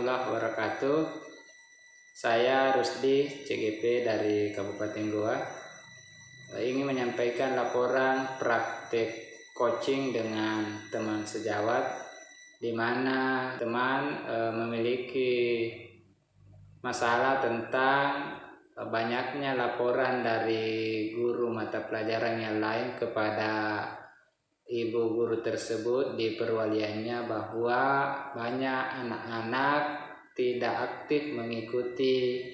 warahmatullahi wabarakatuh. Saya Rusdi, CGP dari Kabupaten Goa. Ingin menyampaikan laporan praktek coaching dengan teman sejawat, di mana teman memiliki masalah tentang banyaknya laporan dari guru mata pelajaran yang lain kepada ibu guru tersebut di perwaliannya, bahwa banyak anak-anak tidak aktif mengikuti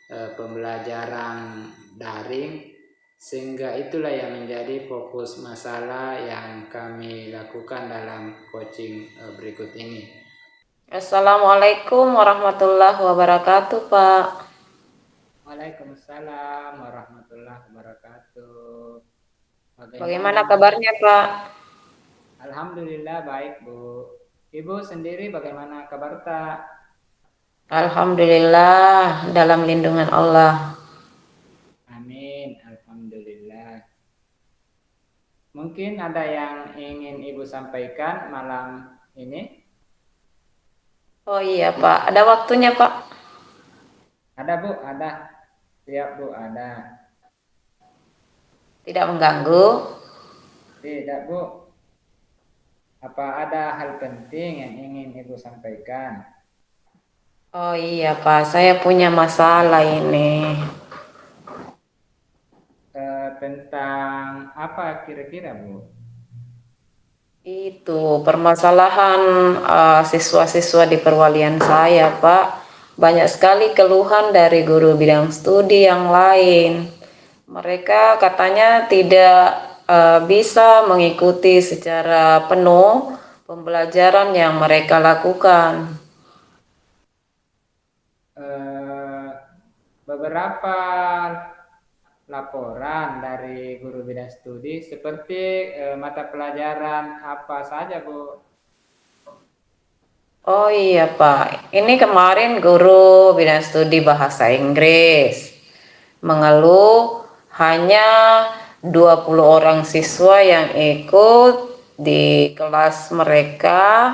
pembelajaran daring, sehingga itulah yang menjadi fokus masalah yang kami lakukan dalam coaching berikut ini. Assalamualaikum warahmatullahi wabarakatuh, Pak. Waalaikumsalam warahmatullahi wabarakatuh. Bagaimana Bagaimana? kabarnya, Pak? Alhamdulillah baik, Bu. Ibu sendiri bagaimana kabar tak? Alhamdulillah dalam lindungan Allah. Amin, alhamdulillah. Mungkin ada yang ingin Ibu sampaikan malam ini? Oh iya, Pak. Ada waktunya, Pak? Ada, Bu, ada. Siap, Bu, ada. Tidak mengganggu? Tidak, Bu. Apa ada hal penting yang ingin Ibu sampaikan? Oh iya, Pak. Saya punya masalah ini. Tentang apa kira-kira, Bu? Itu permasalahan siswa-siswa di perwalian saya, Pak. Banyak sekali keluhan dari guru bidang studi yang lain. Mereka katanya tidak bisa mengikuti secara penuh pembelajaran yang mereka lakukan. Eh, Beberapa laporan dari guru bidang studi seperti mata pelajaran apa saja, Bu? Oh iya Pak, ini kemarin guru bidang studi bahasa Inggris mengeluh hanya 20 orang siswa yang ikut di kelas mereka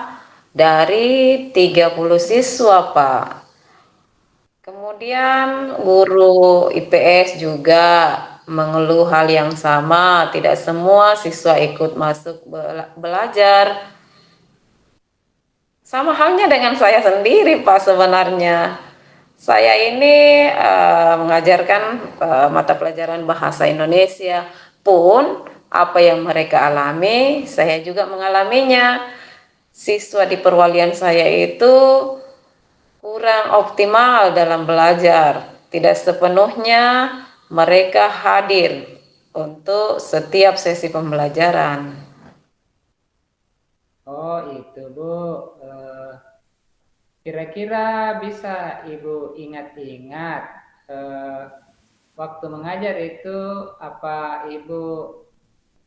dari 30 siswa Pak. Kemudian guru IPS juga mengeluh hal yang sama, tidak semua siswa ikut masuk belajar. Sama halnya dengan saya sendiri, Pak, sebenarnya. Saya ini mengajarkan mata pelajaran bahasa Indonesia, pun apa yang mereka alami, saya juga mengalaminya. Siswa di perwalian saya itu kurang optimal dalam belajar. Tidak sepenuhnya mereka hadir untuk setiap sesi pembelajaran. Oh, itu, Bu. Eh, Kira-kira bisa Ibu ingat-ingat eh, waktu mengajar itu apa Ibu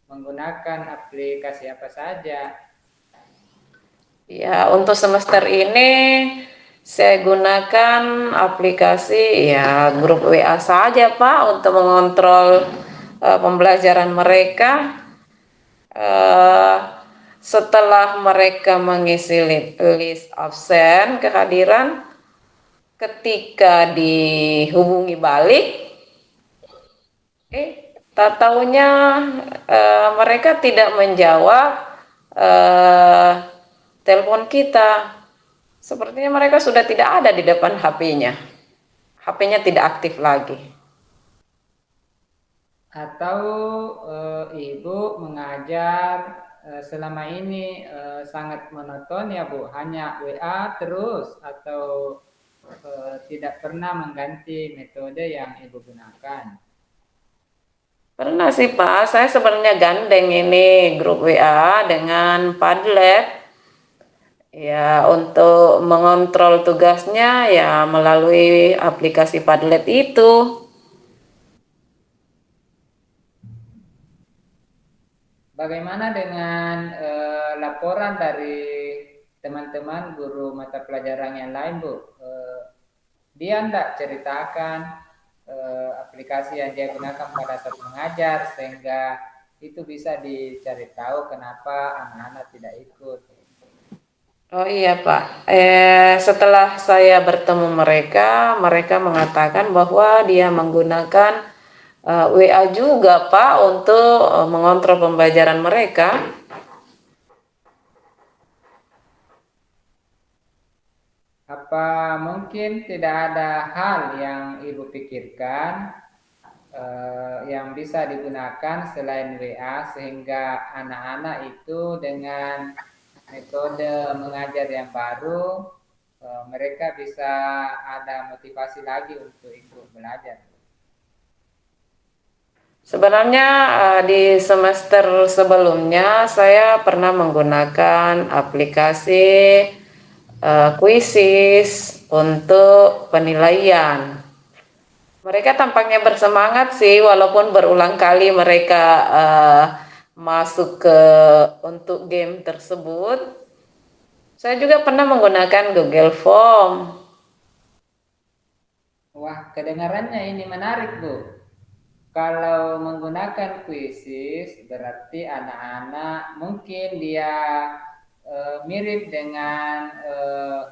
menggunakan aplikasi apa saja? Ya, untuk semester ini saya gunakan aplikasi ya grup WA saja Pak untuk mengontrol pembelajaran mereka. Uh, Setelah mereka mengisi list absen kehadiran, ketika dihubungi balik, tak taunya mereka tidak menjawab uh, telepon kita. Sepertinya mereka sudah tidak ada di depan HP-nya. HP-nya tidak aktif lagi. Atau Ibu mengajar selama ini sangat monoton ya, Bu? Hanya WA terus atau tidak pernah mengganti metode yang Ibu gunakan? Pernah sih Pak, saya sebenarnya gandeng ini grup WA dengan Padlet. Ya, untuk mengontrol tugasnya ya melalui aplikasi Padlet itu. Bagaimana dengan laporan dari teman-teman guru mata pelajaran yang lain, Bu? Dia tidak ceritakan aplikasi yang dia gunakan pada saat mengajar, sehingga itu bisa dicari tahu kenapa anak-anak tidak ikut. Oh iya Pak, setelah saya bertemu mereka, mereka mengatakan bahwa dia menggunakan WA juga Pak untuk mengontrol pembelajaran mereka. Apa mungkin tidak ada hal yang Ibu pikirkan yang bisa digunakan selain WA sehingga anak-anak itu dengan metode mengajar yang baru mereka bisa ada motivasi lagi untuk ikut belajar. Sebenarnya di semester sebelumnya saya pernah menggunakan aplikasi Quizzes untuk penilaian. Mereka tampaknya bersemangat sih, walaupun berulang kali mereka masuk ke untuk game tersebut. Saya juga pernah menggunakan Google Form. Wah, kedengarannya ini menarik, Bu. Kalau menggunakan kuisis, berarti anak-anak mungkin dia mirip dengan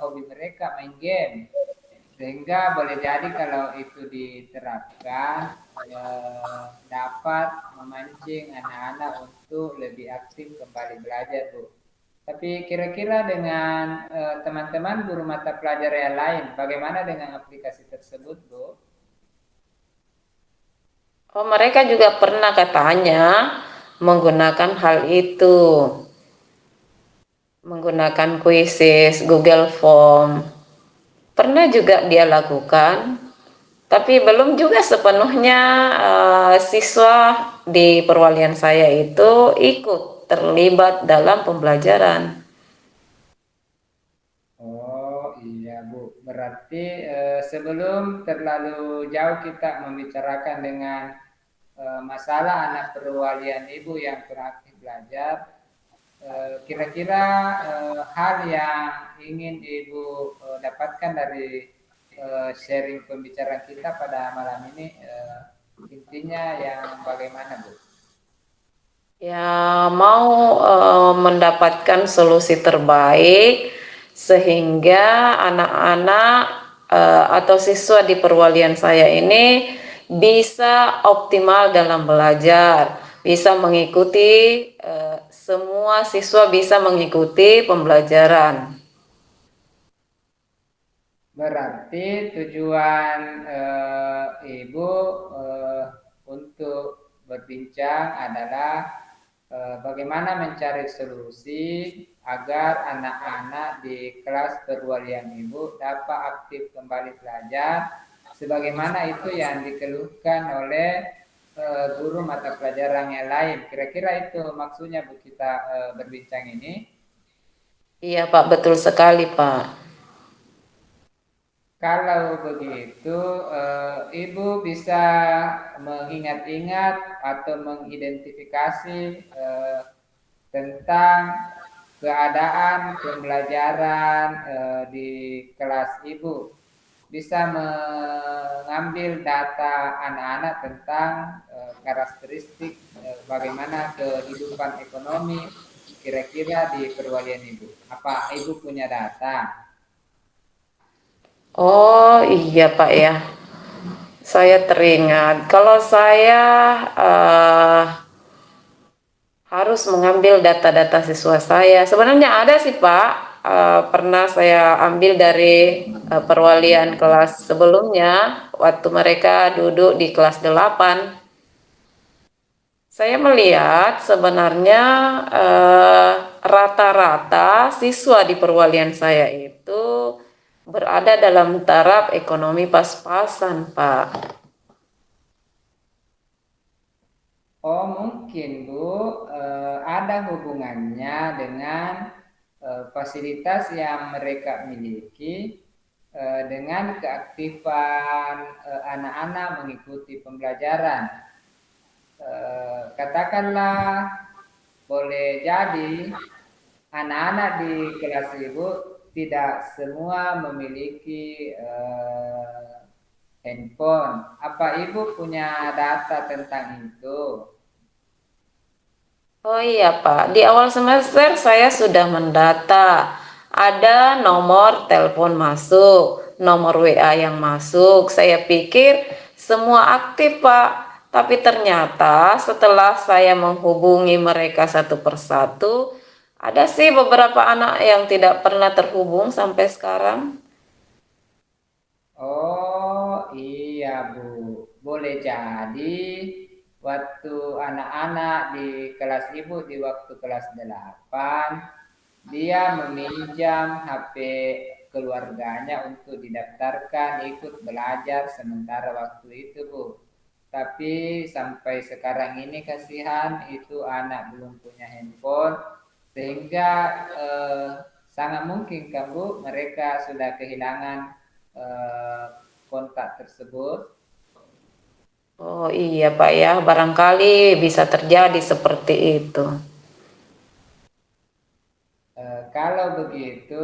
hobi mereka main game. Sehingga boleh jadi kalau itu diterapkan dapat memancing anak-anak untuk lebih aktif kembali belajar, Bu. Tapi kira-kira dengan teman-teman guru mata pelajaran yang lain, bagaimana dengan aplikasi tersebut, Bu? Oh, mereka juga pernah katanya menggunakan hal itu, menggunakan Quizzes, Google Form. Pernah juga dia lakukan, tapi belum juga sepenuhnya siswa di perwalian saya itu ikut terlibat dalam pembelajaran. Oh iya Bu, berarti sebelum terlalu jauh kita membicarakan dengan masalah anak perwalian Ibu yang kurang aktif belajar, kira-kira hal yang ingin Ibu dapatkan dari sharing pembicaraan kita pada malam ini, intinya yang bagaimana Bu? Ya, mau mendapatkan solusi terbaik sehingga anak-anak atau siswa di perwalian saya ini bisa optimal dalam belajar, bisa mengikuti semua siswa bisa mengikuti pembelajaran. Berarti tujuan Ibu untuk berbincang adalah bagaimana mencari solusi agar anak-anak di kelas perwalian Ibu dapat aktif kembali belajar sebagaimana itu yang dikeluhkan oleh guru mata pelajaran yang lain. Kira-kira itu maksudnya Bu kita berbincang ini. Iya Pak, betul sekali Pak. Kalau begitu, Ibu bisa mengingat-ingat atau mengidentifikasi tentang keadaan pembelajaran di kelas Ibu. Bisa mengambil data anak-anak tentang karakteristik bagaimana kehidupan ekonomi kira-kira di perwalian Ibu. Apa Ibu punya data? Oh iya Pak ya, saya teringat. Kalau saya harus mengambil data-data siswa saya. Sebenarnya ada sih Pak, pernah saya ambil dari perwalian kelas sebelumnya, waktu mereka duduk di kelas 8. Saya melihat sebenarnya rata-rata siswa di perwalian saya itu berada dalam taraf ekonomi pas-pasan, Pak. Oh mungkin Bu, ada hubungannya dengan fasilitas yang mereka miliki dengan keaktifan anak-anak mengikuti pembelajaran. Katakanlah boleh jadi anak-anak di kelas Ibu tidak semua memiliki handphone. Apa Ibu punya data tentang itu? Oh iya Pak, di awal semester saya sudah mendata ada nomor telepon masuk, nomor WA yang masuk. Saya pikir semua aktif, Pak. Tapi ternyata setelah saya menghubungi mereka satu persatu, ada sih beberapa anak yang tidak pernah terhubung sampai sekarang. Oh iya Bu, boleh jadi waktu anak-anak di kelas Ibu di waktu kelas 8 dia meminjam HP keluarganya untuk didaftarkan ikut belajar sementara waktu itu Bu. Tapi sampai sekarang ini kasihan itu anak belum punya handphone sehingga eh, sangat mungkin kan Bu mereka sudah kehilangan eh, kontak tersebut. Oh iya Pak ya, barangkali bisa terjadi seperti itu. Kalau begitu,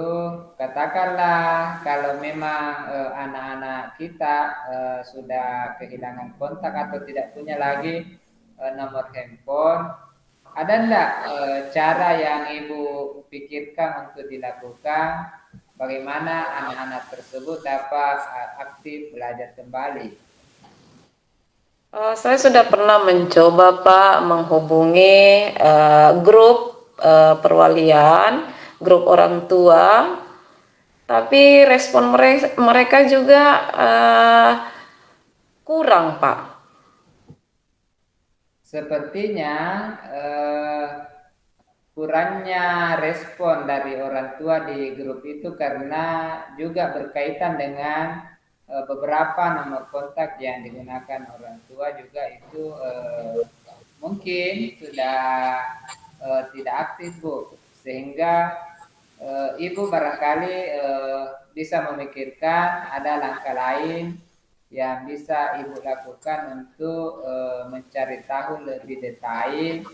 katakanlah kalau memang anak-anak kita sudah kehilangan kontak atau tidak punya lagi nomor handphone, ada enggak cara yang Ibu pikirkan untuk dilakukan bagaimana anak-anak tersebut dapat aktif belajar kembali? Saya sudah pernah mencoba Pak menghubungi grup perwalian, grup orang tua, tapi respon mereka juga kurang Pak. Sepertinya eh, kurangnya respon dari orang tua di grup itu karena juga berkaitan dengan beberapa nomor kontak yang digunakan orang tua juga itu mungkin sudah tidak aktif Bu, sehingga Ibu barangkali bisa memikirkan ada langkah lain yang bisa Ibu lakukan untuk mencari tahu lebih detail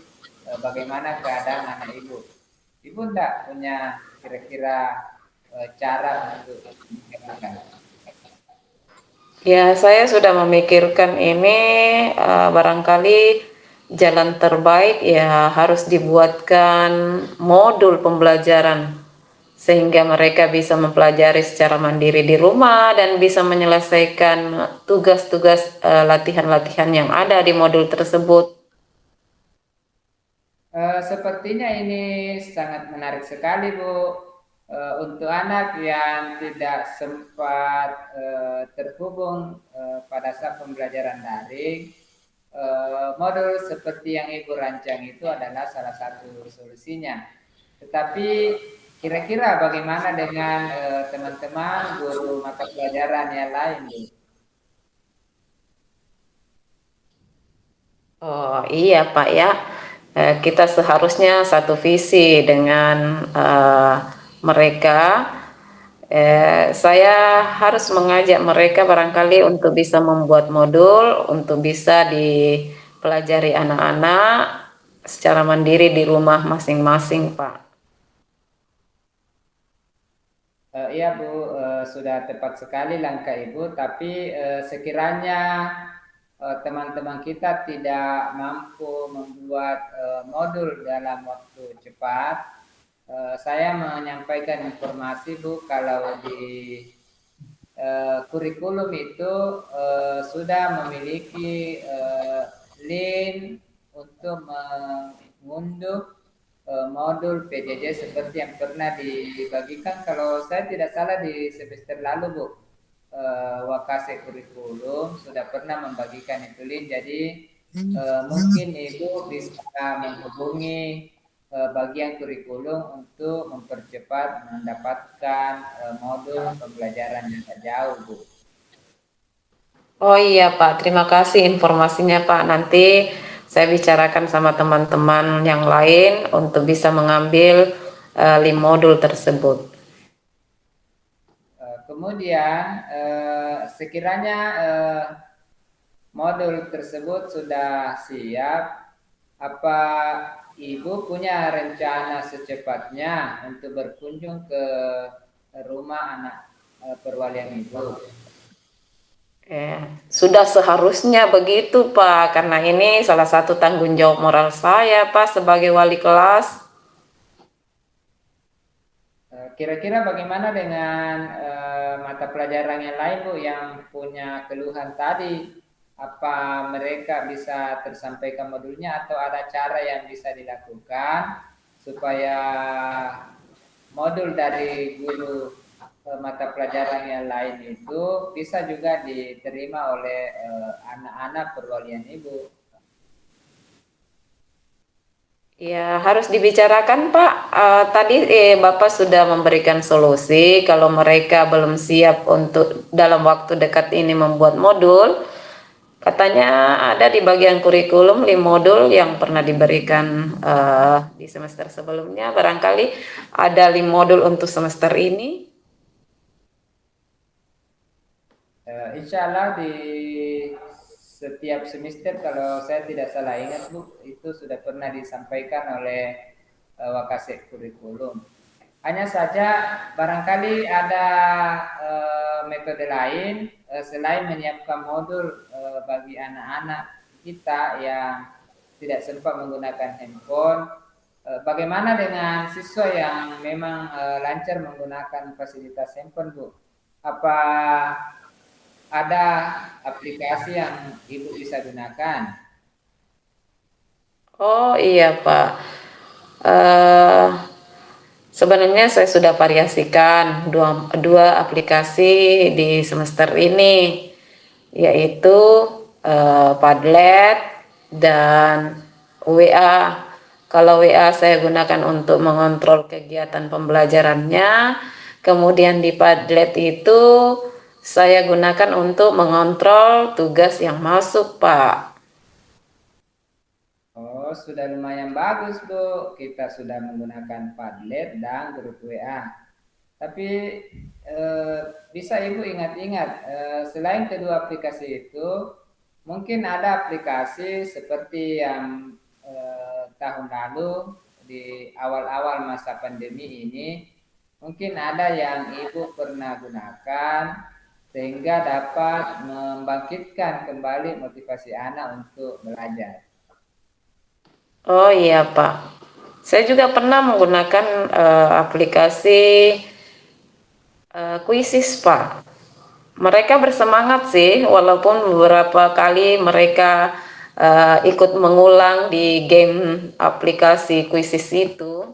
bagaimana keadaan anak Ibu. Ibu enggak punya kira-kira cara untuk melakukan? Ya, saya sudah memikirkan ini, barangkali jalan terbaik ya harus dibuatkan modul pembelajaran sehingga mereka bisa mempelajari secara mandiri di rumah dan bisa menyelesaikan tugas-tugas latihan-latihan yang ada di modul tersebut. Sepertinya ini sangat menarik sekali, Bu. Untuk anak yang tidak sempat terhubung pada saat pembelajaran daring, modul seperti yang Ibu rancang itu adalah salah satu solusinya. Tetapi kira-kira bagaimana dengan teman-teman guru mata pelajaran yang lain, Bu? Oh iya Pak ya, kita seharusnya satu visi dengan mereka. Saya harus mengajak mereka barangkali untuk bisa membuat modul untuk bisa dipelajari anak-anak secara mandiri di rumah masing-masing, Pak. Iya Bu, sudah tepat sekali langkah Ibu, tapi sekiranya teman-teman kita tidak mampu membuat modul dalam waktu cepat, saya menyampaikan informasi Bu, kalau di kurikulum itu sudah memiliki link untuk mengunduh modul PJJ seperti yang pernah dibagikan kalau saya tidak salah di semester lalu Bu. Wakase kurikulum sudah pernah membagikan itu link, jadi mungkin Ibu bisa menghubungi bagian kurikulum untuk mempercepat mendapatkan modul pembelajaran yang jauh Bu. Oh iya Pak, terima kasih informasinya Pak. Nanti saya bicarakan sama teman-teman yang lain untuk bisa mengambil link modul tersebut. Kemudian sekiranya modul tersebut sudah siap, apa Ibu punya rencana secepatnya untuk berkunjung ke rumah anak perwalian Ibu? Sudah seharusnya begitu Pak, karena ini salah satu tanggung jawab moral saya Pak sebagai wali kelas. Kira-kira bagaimana dengan mata pelajaran yang lain Bu yang punya keluhan tadi? Apa mereka bisa tersampaikan modulnya atau ada cara yang bisa dilakukan supaya modul dari guru mata pelajaran yang lain itu bisa juga diterima oleh anak-anak perwalian Ibu? Ya, harus dibicarakan, Pak. Tadi Bapak sudah memberikan solusi kalau mereka belum siap untuk dalam waktu dekat ini membuat modul. Katanya ada di bagian kurikulum 5 modul yang pernah diberikan di semester sebelumnya. Barangkali ada 5 modul untuk semester ini. Insya Allah di setiap semester kalau saya tidak salah ingat Bu, itu sudah pernah disampaikan oleh Wakasek Kurikulum. Hanya saja barangkali ada metode lain selain menyiapkan modul bagi anak-anak kita yang tidak sempat menggunakan handphone. Bagaimana dengan siswa yang memang lancar menggunakan fasilitas handphone, Bu? Apa ada aplikasi yang Ibu bisa gunakan? Oh iya, Pak. Eh, Sebenarnya saya sudah variasikan dua aplikasi di semester ini, yaitu Padlet dan WA. Kalau WA saya gunakan untuk mengontrol kegiatan pembelajarannya, kemudian di Padlet itu saya gunakan untuk mengontrol tugas yang masuk, Pak. Oh, sudah lumayan bagus, Bu. Kita sudah menggunakan Padlet dan grup WA. Tapi eh, bisa Ibu ingat-ingat, selain kedua aplikasi itu, mungkin ada aplikasi seperti yang tahun lalu di awal-awal masa pandemi ini, mungkin ada yang Ibu pernah gunakan sehingga dapat membangkitkan kembali motivasi anak untuk belajar. Oh iya, Pak. Saya juga pernah menggunakan aplikasi Quizzes, Pak. Mereka bersemangat sih, walaupun beberapa kali mereka ikut mengulang di game aplikasi Quizzes itu.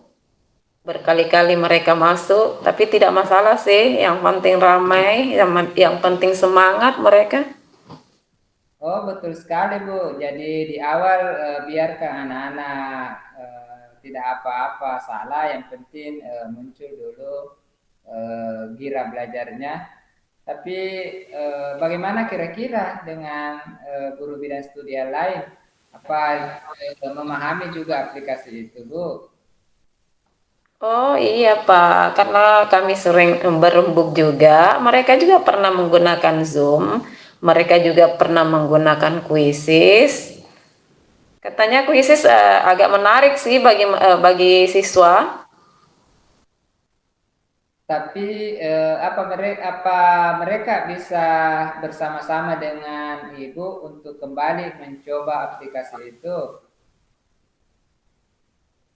Berkali-kali mereka masuk, tapi tidak masalah sih. Yang penting ramai, yang penting semangat mereka. Oh, betul sekali, Bu. Jadi di awal biarkan anak-anak tidak apa-apa salah, yang penting muncul dulu gira belajarnya. Tapi bagaimana kira-kira dengan guru bidang studi yang lain? Apa memahami juga aplikasi itu, Bu? Oh iya, Pak, karena kami sering berembuk juga, mereka juga pernah menggunakan Zoom, mereka juga pernah menggunakan Quizzes. Katanya Quizzes agak menarik sih bagi siswa. Tapi mereka bisa bersama-sama dengan Ibu untuk kembali mencoba aplikasi itu?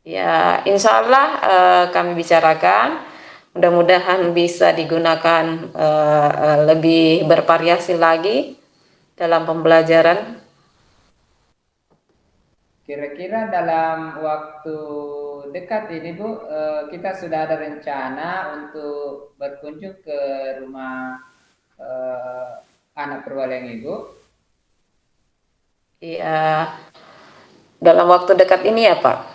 Ya, insya Allah kami bicarakan. Mudah-mudahan bisa digunakan lebih bervariasi lagi dalam pembelajaran. Kira-kira dalam waktu dekat ini Bu, kita sudah ada rencana untuk berkunjung ke rumah eh, anak perwalian Ibu. Ya, dalam waktu dekat ini ya, Pak.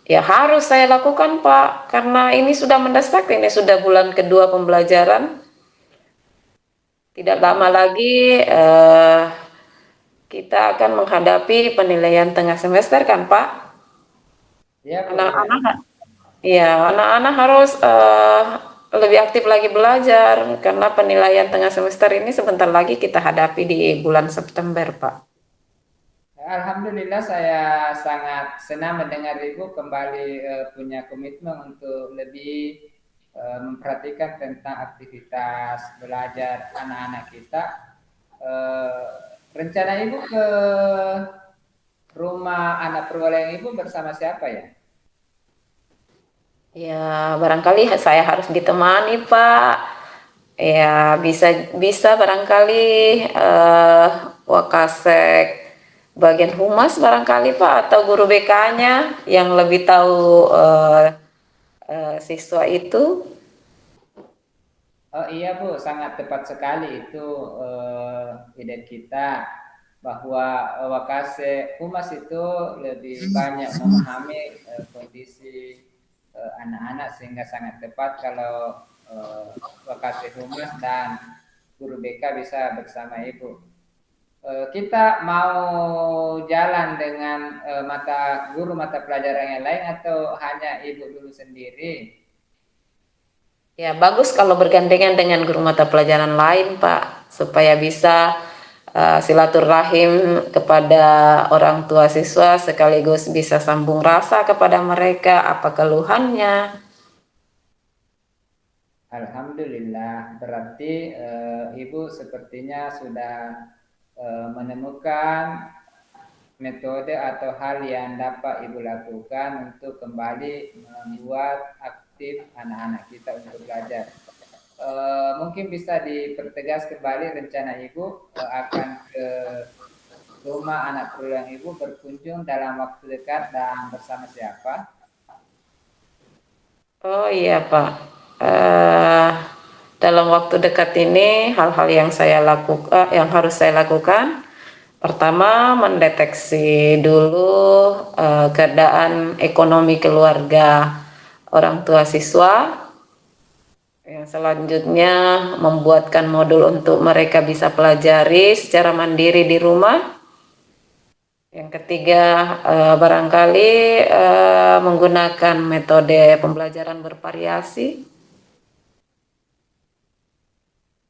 Ya harus saya lakukan, Pak, karena ini sudah mendesak, ini sudah bulan kedua pembelajaran. Tidak lama Oh, lagi kita akan menghadapi penilaian tengah semester kan, Pak? ya Bu, ya. Anak-anak, ya anak-anak harus lebih aktif lagi belajar karena penilaian tengah semester ini sebentar lagi kita hadapi di bulan September, Pak. Alhamdulillah saya sangat senang mendengar Ibu kembali punya komitmen untuk lebih memperhatikan tentang aktivitas belajar anak-anak kita. Eh, Rencana Ibu ke rumah anak perwalian Ibu bersama siapa ya? Ya, barangkali saya harus ditemani, Pak. Ya, bisa bisa barangkali Wakasek bagian humas barangkali Pak atau guru BK-nya yang lebih tahu siswa itu. Oh iya Bu, sangat tepat sekali itu ide kita bahwa Wakase Humas itu lebih banyak memahami kondisi anak-anak sehingga sangat tepat kalau Wakase Humas dan guru BK bisa bersama Ibu. Kita mau jalan dengan guru mata pelajaran yang lain atau hanya Ibu dulu sendiri? Ya, bagus kalau bergandengan dengan guru mata pelajaran lain, Pak, supaya bisa silaturahim kepada orang tua siswa sekaligus bisa sambung rasa kepada mereka apa keluhannya. Alhamdulillah, berarti Ibu sepertinya sudah menemukan metode atau hal yang dapat Ibu lakukan untuk kembali membuat aktif anak-anak kita untuk belajar. Mungkin bisa dipertegas kembali rencana Ibu akan ke rumah anak perguruan Ibu berkunjung dalam waktu dekat dan bersama siapa? Oh iya Pak, eh, dalam waktu dekat ini hal-hal yang saya lakukan, yang harus saya lakukan, pertama mendeteksi dulu keadaan ekonomi keluarga orang tua siswa. Yang selanjutnya membuatkan modul untuk mereka bisa pelajari secara mandiri di rumah. Yang ketiga, barangkali menggunakan metode pembelajaran bervariasi.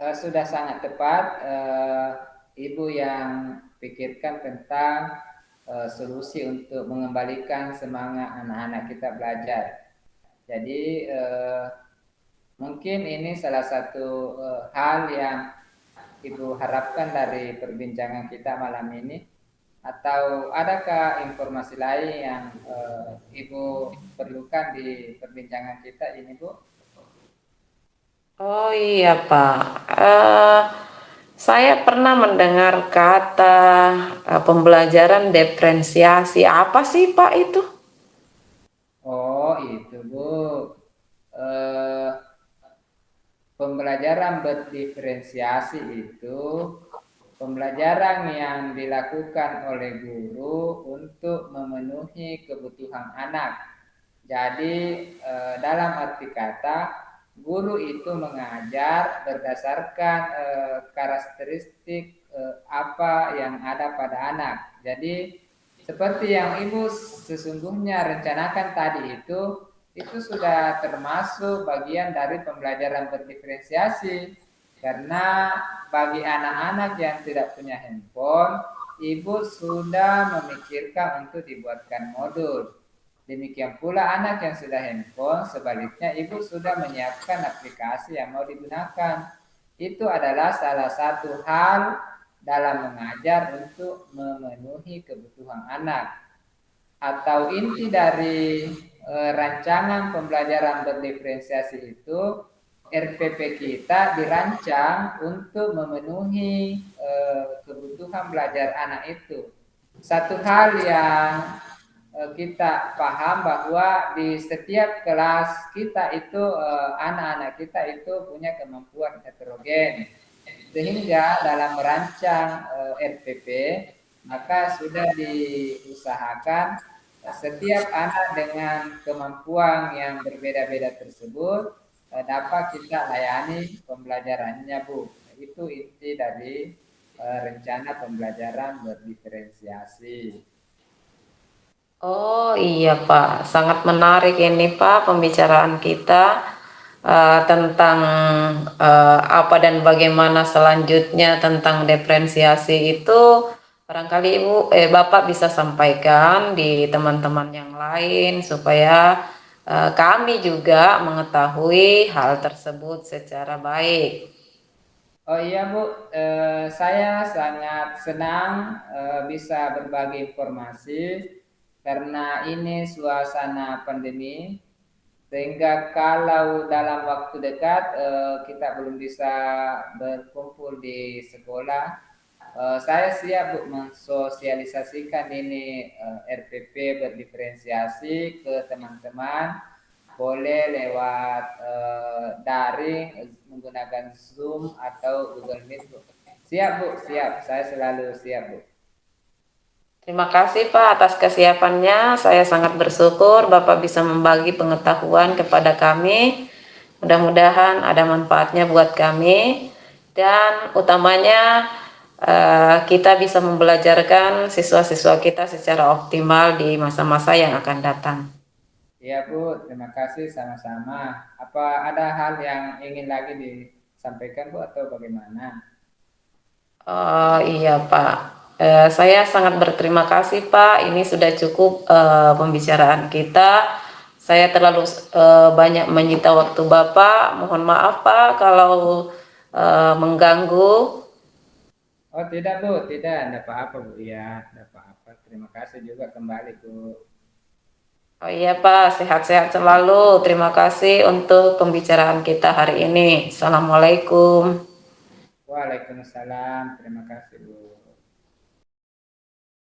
Sudah sangat tepat Ibu yang pikirkan tentang solusi untuk mengembalikan semangat anak-anak kita belajar. Jadi mungkin ini salah satu hal yang Ibu harapkan dari perbincangan kita malam ini. Atau adakah informasi lain yang Ibu perlukan di perbincangan kita ini, Bu? Oh iya Pak, saya pernah mendengar kata pembelajaran diferensiasi. Apa sih Pak itu? Oh, itu, Bu. Eh, Pembelajaran berdiferensiasi itu pembelajaran yang dilakukan oleh guru untuk memenuhi kebutuhan anak. Jadi, dalam arti kata, guru itu mengajar berdasarkan karakteristik apa yang ada pada anak. Jadi, seperti yang Ibu sesungguhnya rencanakan tadi itu sudah termasuk bagian dari pembelajaran berdiferensiasi. Karena bagi anak-anak yang tidak punya handphone, Ibu sudah memikirkan untuk dibuatkan modul. Demikian pula anak yang sudah handphone, sebaliknya Ibu sudah menyiapkan aplikasi yang mau digunakan. Itu adalah salah satu hal dalam mengajar untuk memenuhi kebutuhan anak. Atau inti dari rancangan pembelajaran berdiferensiasi itu, RPP kita dirancang untuk memenuhi kebutuhan belajar anak itu. Satu hal yang kita paham bahwa di setiap kelas kita itu anak-anak kita itu punya kemampuan heterogen. Sehingga dalam merancang RPP maka sudah diusahakan setiap anak dengan kemampuan yang berbeda-beda tersebut dapat kita layani pembelajarannya, Bu. Itu inti dari rencana pembelajaran berdiferensiasi. Oh iya Pak, sangat menarik ini Pak pembicaraan kita tentang apa dan bagaimana selanjutnya tentang diferensiasi itu barangkali Bapak bisa sampaikan di teman-teman yang lain supaya kami juga mengetahui hal tersebut secara baik. Oh iya Bu, saya sangat senang bisa berbagi informasi karena ini suasana pandemi. Sehingga kalau dalam waktu dekat kita belum bisa berkumpul di sekolah, saya siap Bu mensosialisasikan ini RPP berdiferensiasi ke teman-teman, boleh lewat daring menggunakan Zoom atau Google Meet Bu. Siap Bu, siap. Saya selalu siap Bu. Terima kasih Pak atas kesiapannya. Saya sangat bersyukur Bapak bisa membagi pengetahuan kepada kami. Mudah-mudahan ada manfaatnya buat kami dan utamanya kita bisa membelajarkan siswa-siswa kita secara optimal di masa-masa yang akan datang. Iya Bu, terima kasih sama-sama. Apa ada hal yang ingin lagi disampaikan Bu atau bagaimana? Oh iya Pak, saya sangat berterima kasih Pak. Ini sudah cukup pembicaraan kita. Saya terlalu banyak menyita waktu Bapak. Mohon maaf Pak kalau mengganggu. Oh tidak Bu, tidak ada apa-apa Bu. Ya, ada apa-apa. Terima kasih juga kembali Bu. Oh iya Pak, sehat-sehat selalu. Terima kasih untuk pembicaraan kita hari ini. Assalamualaikum. Waalaikumsalam, terima kasih Bu.